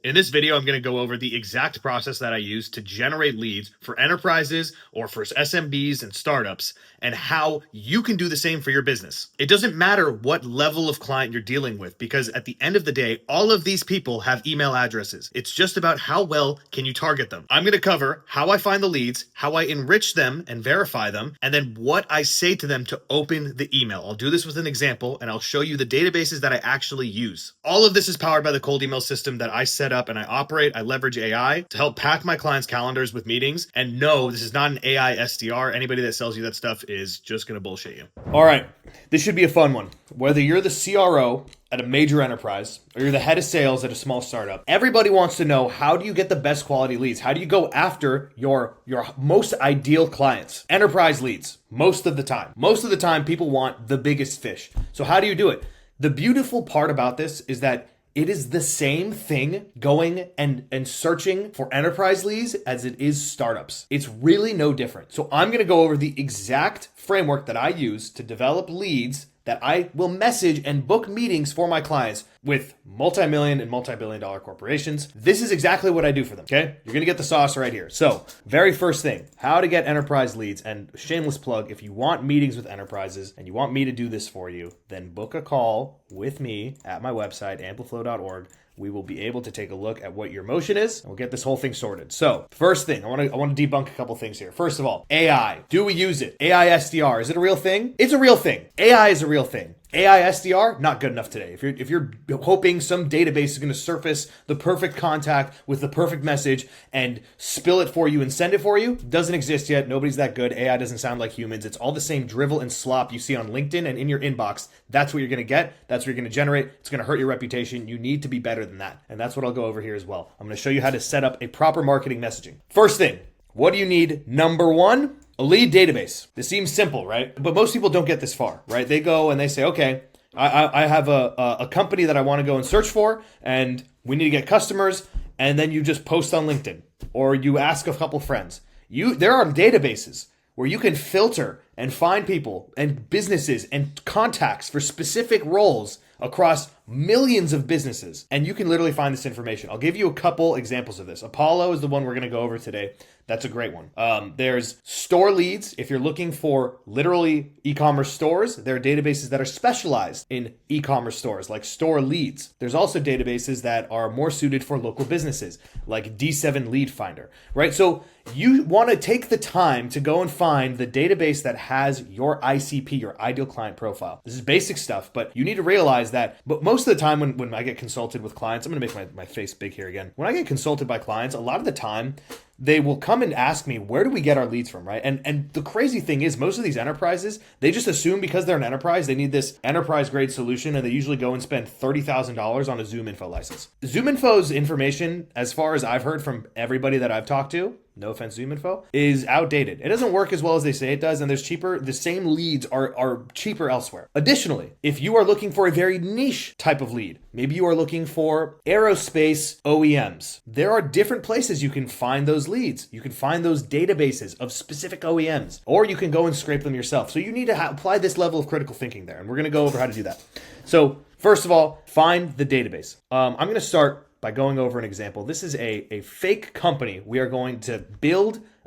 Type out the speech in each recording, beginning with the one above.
In this video, I'm going to go over the exact process that I use to generate leads for enterprises or for SMBs and startups, and how you can do the same for your business. It doesn't matter what level of client you're dealing with, because at the end of the day, all of these people have email addresses. It's just about how well can you target them. I'm going to cover how I find the leads, how I enrich them and verify them, and then what I say to them to open the email. I'll do this with an example, and I'll show you the databases that I actually use. All of this is powered by the cold email system that I set up and I operate. I leverage AI to help pack my clients' calendars with meetings. And no, this is not an AI SDR. Anybody that sells you that stuff is just going to bullshit you. All right, this should be a fun one. Whether you're the CRO at a major enterprise or you're the head of sales at a small startup, everybody wants to know, how do you get the best quality leads? How do you go after your most ideal clients? Enterprise leads, most of the time. Most of the time, people want the biggest fish. So how do you do it? The beautiful part about this is that it is the same thing going and searching for enterprise leads as it is startups. It's really no different. So I'm going to go over the exact framework that I use to develop leads that I will message and book meetings for my clients with multi-million and multi-billion dollar corporations. This is exactly what I do for them, okay? You're gonna get the sauce right here. So, very first thing, how to get enterprise leads. And shameless plug, if you want meetings with enterprises and you want me to do this for you, then book a call with me at my website, ampliflow.org. We will be able to take a look at what your motion is, and we'll get this whole thing sorted. So, first thing, I want to debunk a couple things here. First of all, AI. Do we use it? AI SDR, is it a real thing? It's a real thing. AI is a real thing. AI SDR, not good enough today. If you're hoping some database is going to surface the perfect contact with the perfect message and spill it for you and send it for you, doesn't exist yet. Nobody's that good. AI doesn't sound like humans. It's all the same drivel and slop you see on LinkedIn and in your inbox. That's what you're going to get. That's what you're going to generate. It's going to hurt your reputation. You need to be better than that. And that's what I'll go over here as well. I'm going to show you how to set up a proper marketing messaging. First thing, what do you need? Number one, a lead database. This seems simple, right? But most people don't get this far, right? They go and they say, okay, I have a company that I want to go and search for, and we need to get customers. And then you just post on LinkedIn, or you ask a couple friends. There are databases where you can filter and find people and businesses and contacts for specific roles across millions of businesses. And you can literally find this information. I'll give you a couple examples of this. Apollo is the one we're going to go over today. That's a great one. There's Store Leads. If you're looking for literally e-commerce stores, there are databases that are specialized in e-commerce stores, like Store Leads. There's also databases that are more suited for local businesses, like D7 Lead Finder, right? So you want to take the time to go and find the database that has your ICP, your ideal client profile. This is basic stuff, but you need to realize that, but most of the time when I get consulted with clients, I'm going to make my face big here again. When I get consulted by clients, a lot of the time, they will come and ask me, where do we get our leads from, right? And the crazy thing is, most of these enterprises, they just assume because they're an enterprise, they need this enterprise grade solution, and they usually go and spend $30,000 on a ZoomInfo license. ZoomInfo's information, as far as I've heard from everybody that I've talked to, no offense, ZoomInfo, is outdated. It doesn't work as well as they say it does, and the same leads are cheaper elsewhere. Additionally, if you are looking for a very niche type of lead, maybe you are looking for aerospace OEMs, there are different places you can find those leads. You can find those databases of specific OEMs, or you can go and scrape them yourself. So you need to apply this level of critical thinking there, and we're going to go over how to do that. So first of all, find the database. I'm going to start by going over an example. This is a fake company we are going to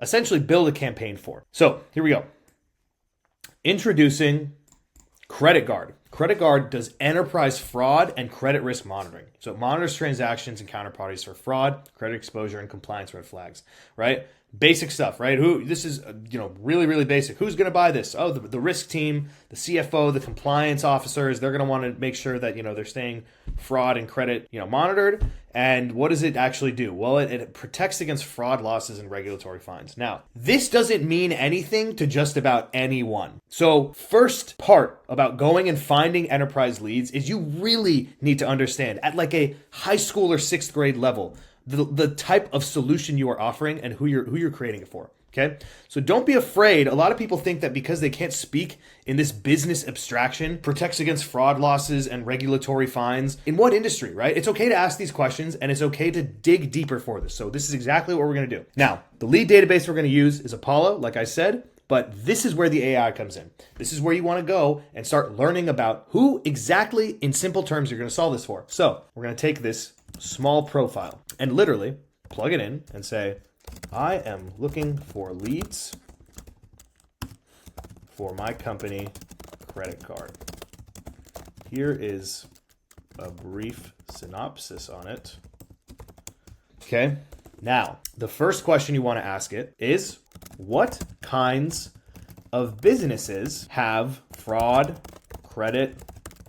essentially build a campaign for. So here we go. Introducing Credit Guard. Credit Guard does enterprise fraud and credit risk monitoring. So it monitors transactions and counterparties for fraud, credit exposure, and compliance red flags, right? Basic stuff, right? This is, really, really basic. Who's going to buy this? Oh, the risk team, the CFO, the compliance officers, they're going to want to make sure that, they're staying fraud and credit, monitored. And what does it actually do? Well, it protects against fraud, losses, and regulatory fines. Now, this doesn't mean anything to just about anyone. So first part about going and finding enterprise leads is you really need to understand at like a high school or sixth grade level, the type of solution you are offering and who you're creating it for. Okay. So don't be afraid. A lot of people think that because they can't speak in this business abstraction, protects against fraud, losses, and regulatory fines. In what industry, right? It's okay to ask these questions, and it's okay to dig deeper for this. So this is exactly what we're going to do. Now, the lead database we're going to use is Apollo, like I said. But this is where the AI comes in. This is where you want to go and start learning about who exactly, in simple terms, you're going to solve this for. So we're going to take this small profile and literally plug it in and say, I am looking for leads for my company credit card. Here is a brief synopsis on it. Okay. Now, the first question you want to ask it is, what kinds of businesses have fraud, credit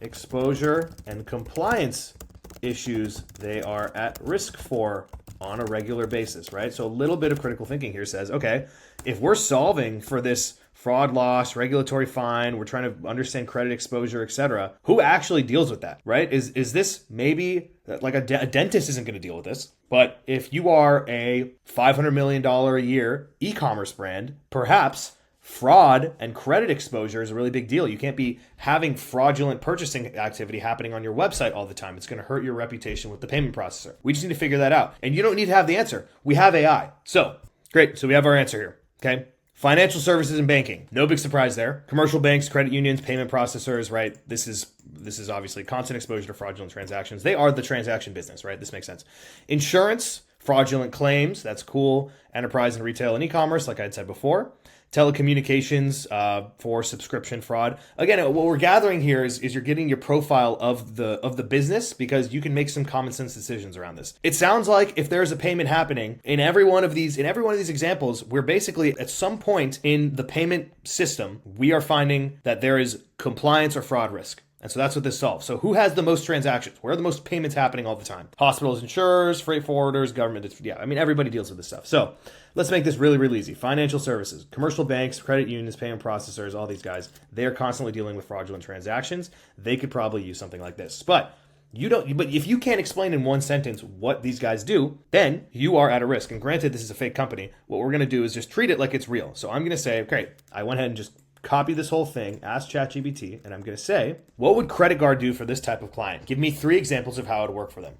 exposure, and compliance issues they are at risk for on a regular basis, right? So a little bit of critical thinking here says, okay, if we're solving for this fraud loss, regulatory fine, we're trying to understand credit exposure, etc., who actually deals with that, right? Is this maybe like a dentist isn't going to deal with this, but if you are a $500 million a year e-commerce brand, perhaps fraud and credit exposure is a really big deal. You can't be having fraudulent purchasing activity happening on your website all the time. It's going to hurt your reputation with the payment processor. We just need to figure that out. And you don't need to have the answer. We have AI. So, great. So we have our answer here. Okay. Financial services and banking. No big surprise there. Commercial banks, credit unions, payment processors, right? This is obviously constant exposure to fraudulent transactions. They are the transaction business, right? This makes sense. Insurance, fraudulent claims. That's cool. Enterprise and retail and e-commerce, like I'd said before. Telecommunications for subscription fraud. Again, what we're gathering here is you're getting your profile of the business, because you can make some common sense decisions around this. It sounds like if there's a payment happening in every one of these examples, we're basically at some point in the payment system, we are finding that there is compliance or fraud risk. And so that's what this solves. So who has the most transactions? Where are the most payments happening all the time? Hospitals, insurers, freight forwarders, government. Yeah, I mean, everybody deals with this stuff. So let's make this really, really easy. Financial services, commercial banks, credit unions, payment processors, all these guys, they're constantly dealing with fraudulent transactions. They could probably use something like this. But if you can't explain in one sentence what these guys do, then you are at a risk. And granted, this is a fake company. What we're going to do is just treat it like it's real. So I'm going to say, great, I went ahead and just copy this whole thing, ask ChatGPT, and I'm going to say, what would Credit Guard do for this type of client? Give me 3 examples of how it would work for them.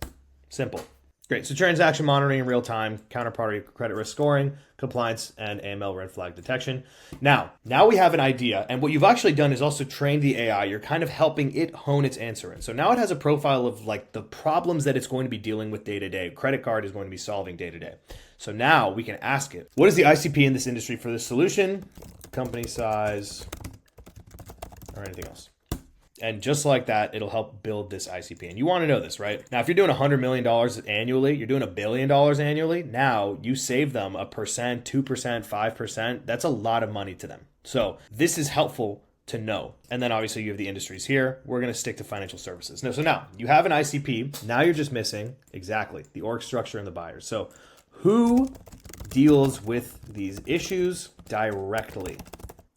Simple. Great. So transaction monitoring in real time, counterparty credit risk scoring, compliance, and AML red flag detection. Now we have an idea. And what you've actually done is also trained the AI. You're kind of helping it hone its answer. And so now it has a profile of like the problems that it's going to be dealing with day to day. Credit Card is going to be solving day to day. So now we can ask it, what is the ICP in this industry for this solution? Company size, or anything else. And just like that, it'll help build this ICP. And you want to know this, right? Now, if you're doing $100 million annually, you're doing $1 billion annually. Now you save them 1%, 2%, 5%. That's a lot of money to them. So this is helpful to know. And then obviously you have the industries here. We're going to stick to financial services. No, so now you have an ICP. Now you're just missing exactly the org structure and the buyers. So who deals with these issues directly?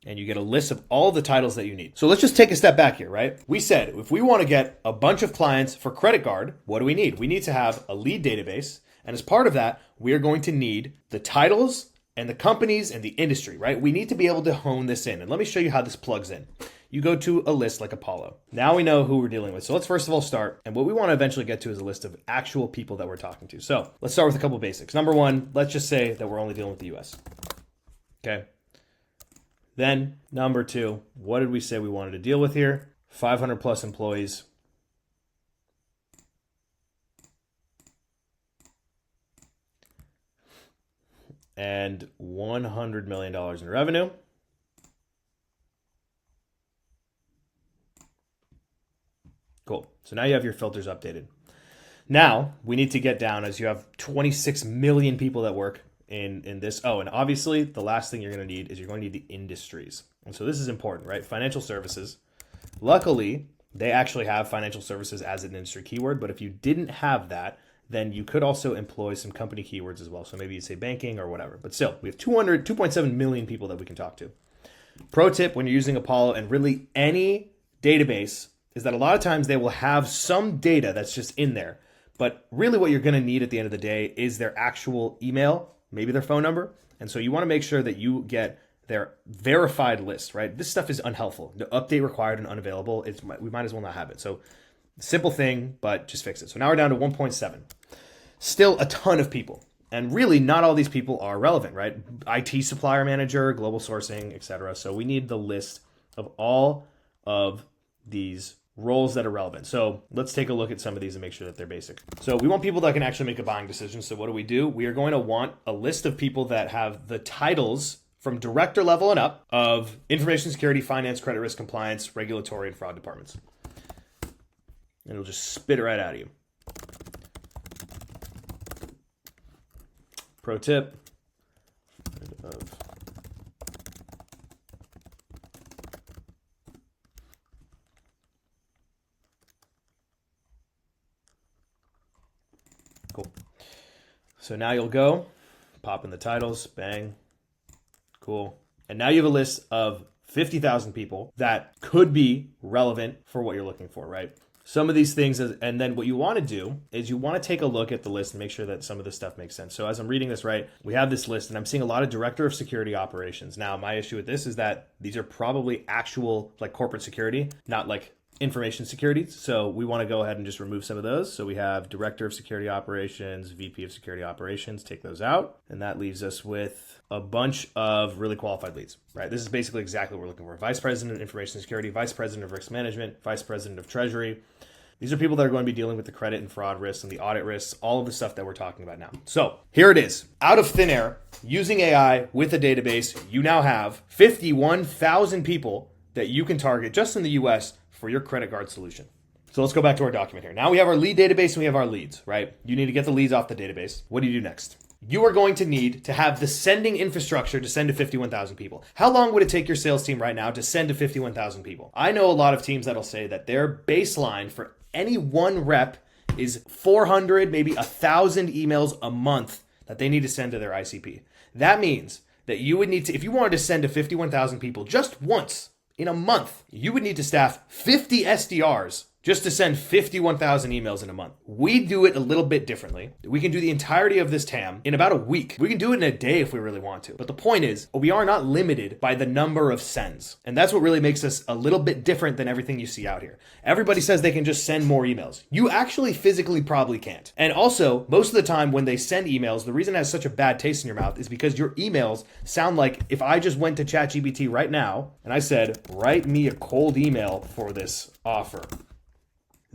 And you get a list of all the titles that you need. So let's just take a step back here, right? We said, if we want to get a bunch of clients for Credit Guard, what do we need? We need to have a lead database. And as part of that, we are going to need the titles and the companies and the industry, right? We need to be able to hone this in. And let me show you how this plugs in. You go to a list like Apollo. Now we know who we're dealing with. So let's first of all start. And what we want to eventually get to is a list of actual people that we're talking to. So let's start with a couple of basics. Number one, let's just say that we're only dealing with the US. Okay. Then number 2, what did we say we wanted to deal with here? 500 plus employees. And $100 million in revenue. Cool. So now you have your filters updated. Now we need to get down, as you have 26 million people that work in this. Oh, and obviously the last thing you're going to need is you're going to need the industries. And so this is important, right? Financial services. Luckily, they actually have financial services as an industry keyword. But if you didn't have that, then you could also employ some company keywords as well. So maybe you say banking or whatever. But still, we have 2.7 million people that we can talk to. Pro tip when you're using Apollo and really any database is that a lot of times they will have some data that's just in there. But really what you're going to need at the end of the day is their actual email, maybe their phone number. And so you want to make sure that you get their verified list, right? This stuff is unhelpful. The update required and unavailable. We might as well not have it. So simple thing, but just fix it. So now we're down to 1.7. Still a ton of people. And really not all these people are relevant, right? IT supplier manager, global sourcing, etc. So we need the list of all of these roles that are relevant. So let's take a look at some of these and make sure that they're basic. So we want people that can actually make a buying decision. So what do? We are going to want a list of people that have the titles from director level and up of information security, finance, credit risk, compliance, regulatory, and fraud departments. And it'll just spit it right out of you. Pro tip. Cool. So now you'll go, pop in the titles, bang, cool. And now you have a list of 50,000 people that could be relevant for what you're looking for, right? Some of these things, and then what you want to do is you want to take a look at the list and make sure that some of this stuff makes sense. So as I'm reading this, right, we have this list and I'm seeing a lot of director of security operations. Now, my issue with this is that these are probably actual like corporate security, not like information security. So we want to go ahead and just remove some of those. So we have director of security operations, VP of security operations, take those out. And that leaves us with a bunch of really qualified leads, right? This is basically exactly what we're looking for. Vice president of information security, vice president of risk management, vice president of treasury. These are people that are going to be dealing with the credit and fraud risks and the audit risks, all of the stuff that we're talking about now. So here it is. Out of thin air, using AI with a database, you now have 51,000 people that you can target just in the US for your credit card solution. So let's go back to our document here. Now we have our lead database and we have our leads, right? You need to get the leads off the database. What do you do next? You are going to need to have the sending infrastructure to send to 51,000 people. How long would it take your sales team right now to send to 51,000 people? I know a lot of teams that'll say that their baseline for any one rep is 400, maybe 1,000 emails a month that they need to send to their ICP. That means that you would need to, if you wanted to send to 51,000 people just once in a month, you would need to staff 50 SDRs just to send 51,000 emails in a month. We do it a little bit differently. We can do the entirety of this TAM in about a week. We can do it in a day if we really want to. But the point is, we are not limited by the number of sends. And that's what really makes us a little bit different than everything you see out here. Everybody says they can just send more emails. You actually physically probably can't. And also, most of the time when they send emails, the reason it has such a bad taste in your mouth is because your emails sound like if I just went to ChatGPT right now and I said, write me a cold email for this offer.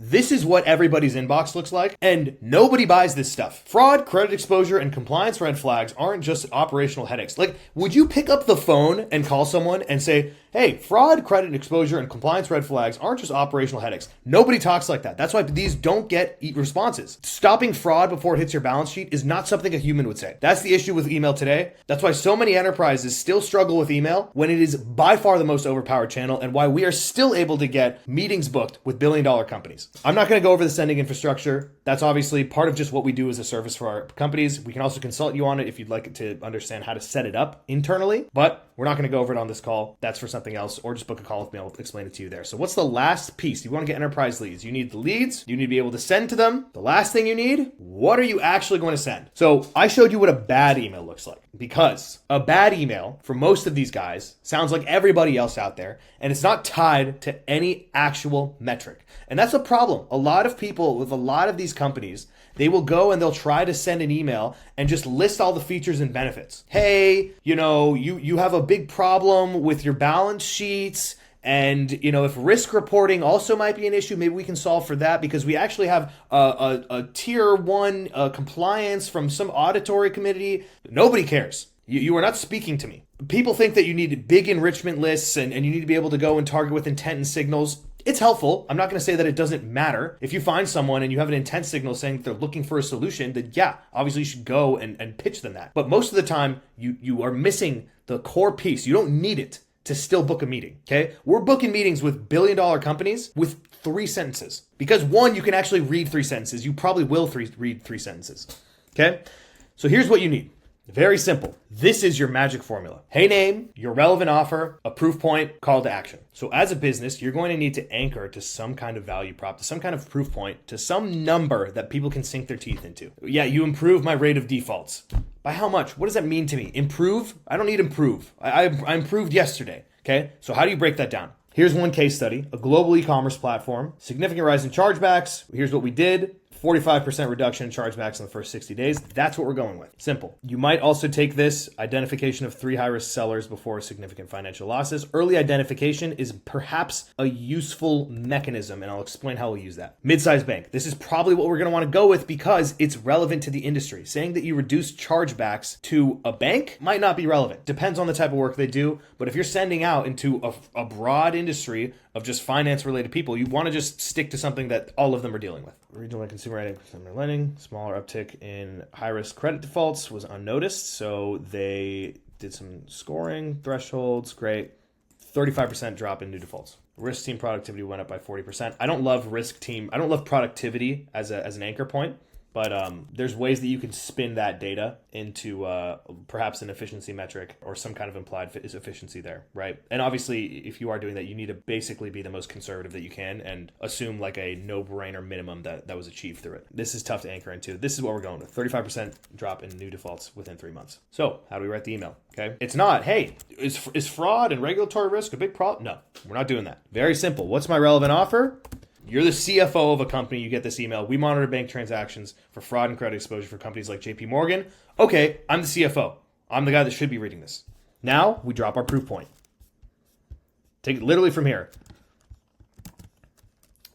This is what everybody's inbox looks like, and nobody buys this stuff. Fraud, credit exposure, and compliance red flags aren't just operational headaches. Like, would you pick up the phone and call someone and say, hey, fraud, credit exposure, and compliance red flags aren't just operational headaches? Nobody talks like that. That's why these don't get responses. Stopping fraud before it hits your balance sheet is not something a human would say. That's the issue with email today. That's why so many enterprises still struggle with email when it is by far the most overpowered channel, and why we are still able to get meetings booked with billion-dollar companies. I'm not going to go over the sending infrastructure. That's obviously part of just what we do as a service for our companies. We can also consult you on it if you'd like to understand how to set it up internally, but we're not going to go over it on this call. That's for something else, or just book a call with me. I'll explain it to you there. So what's the last piece? You want to get enterprise leads. You need the leads. You need to be able to send to them. The last thing you need, what are you actually going to send? So I showed you what a bad email looks like, because a bad email for most of these guys sounds like everybody else out there, and it's not tied to any actual metric. And that's a problem. A lot of people with a lot of these companies, they will go and they'll try to send an email and just list all the features and benefits. Hey, you have a big problem with your balance sheets, and if risk reporting also might be an issue, maybe we can solve for that, because we actually have a tier 1 compliance from some auditory committee. Nobody cares. You are not speaking to me. People think that you need big enrichment lists and you need to be able to go and target with intent and signals. It's helpful. I'm not going to say that it doesn't matter. If you find someone and you have an intent signal saying that they're looking for a solution, then yeah, obviously you should go and pitch them that. But most of the time, you are missing the core piece. You don't need it to still book a meeting, okay? We're booking meetings with billion-dollar companies with 3 sentences. Because one, you can actually read 3 sentences. You probably will read 3 sentences, okay? So here's what you need. Very simple. This is your magic formula. Hey name, your relevant offer, a proof point, call to action. So as a business, you're going to need to anchor to some kind of value prop, to some kind of proof point, to some number that people can sink their teeth into. Yeah, you improve my rate of defaults. By how much? What does that mean to me? Improve? I don't need improve. I improved yesterday. Okay, so how do you break that down? Here's one case study, a global e-commerce platform, significant rise in chargebacks. Here's what we did. 45% reduction in chargebacks in the first 60 days. That's what we're going with. Simple. You might also take this identification of 3 high-risk sellers before significant financial losses. Early identification is perhaps a useful mechanism, and I'll explain how we'll use that. Mid-sized bank. This is probably what we're going to want to go with because it's relevant to the industry. Saying that you reduce chargebacks to a bank might not be relevant. Depends on the type of work they do, but if you're sending out into a broad industry of just finance-related people, you want to just stick to something that all of them are dealing with. Regional and consumer lending, smaller uptick in high-risk credit defaults was unnoticed, so they did some scoring thresholds. Great. 35% drop in new defaults. Risk team productivity went up by 40%. I don't love productivity as an anchor point, but there's ways that you can spin that data into perhaps an efficiency metric or some kind of implied efficiency there, right? And obviously, if you are doing that, you need to basically be the most conservative that you can and assume like a no-brainer minimum that was achieved through it. This is tough to anchor into. This is what we're going with. 35% drop in new defaults within 3 months. So how do we write the email? Okay, it's not, hey, is fraud and regulatory risk a big problem? No, we're not doing that. Very simple. What's my relevant offer? You're the CFO of a company, you get this email. We monitor bank transactions for fraud and credit exposure for companies like JP Morgan. Okay, I'm the CFO. I'm the guy that should be reading this. Now we drop our proof point. Take it literally from here.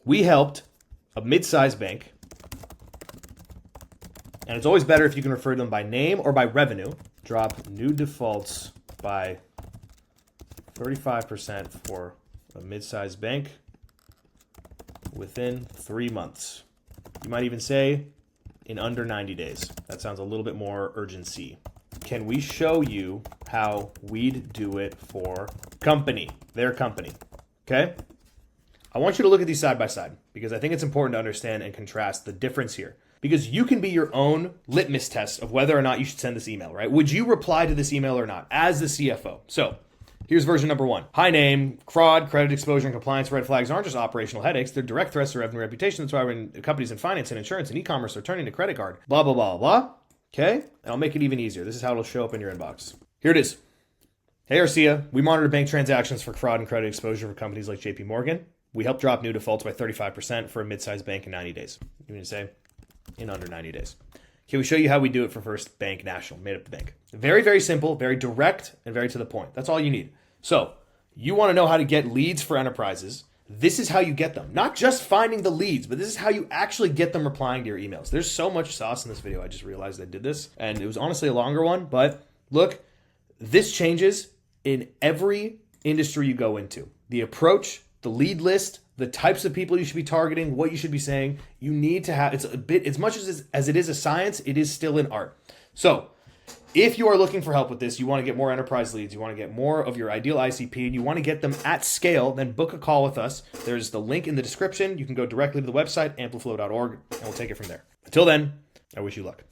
We helped a mid-sized bank, and it's always better if you can refer to them by name or by revenue. Drop new defaults by 35% for a mid-sized bank within 3 months. You might even say in under 90 days. That sounds a little bit more urgency. Can we show you how we'd do it for company, their company? Okay? I want you to look at these side by side because I think it's important to understand and contrast the difference here. Because you can be your own litmus test of whether or not you should send this email, right? Would you reply to this email or not as the CFO? So here's version number 1. Hi name, fraud, credit exposure, and compliance red flags aren't just operational headaches. They're direct threats to revenue and reputation. That's why when companies in finance and insurance and e-commerce are turning to credit card. Blah, blah, blah, blah. Okay? And I'll make it even easier. This is how it'll show up in your inbox. Here it is. Hey, Arcia, we monitor bank transactions for fraud and credit exposure for companies like JP Morgan. We help drop new defaults by 35% for a mid-sized bank in 90 days. You mean to say? In under 90 days. Can we show you how we do it for First Bank National, made up the bank? Very, very simple, very direct, and very to the point. That's all you need. So you want to know how to get leads for enterprises. This is how you get them. Not just finding the leads, but this is how you actually get them replying to your emails. There's so much sauce in this video. I just realized I did this, and it was honestly a longer one. But look, this changes in every industry you go into. The approach, the lead list, the types of people you should be targeting, what you should be saying. You need to have, it's a bit, as much as it is a science, it is still an art. So if you are looking for help with this, you want to get more enterprise leads, you want to get more of your ideal ICP, and you want to get them at scale, then book a call with us. There's the link in the description. You can go directly to the website, ampliflow.org, and we'll take it from there. Until then, I wish you luck.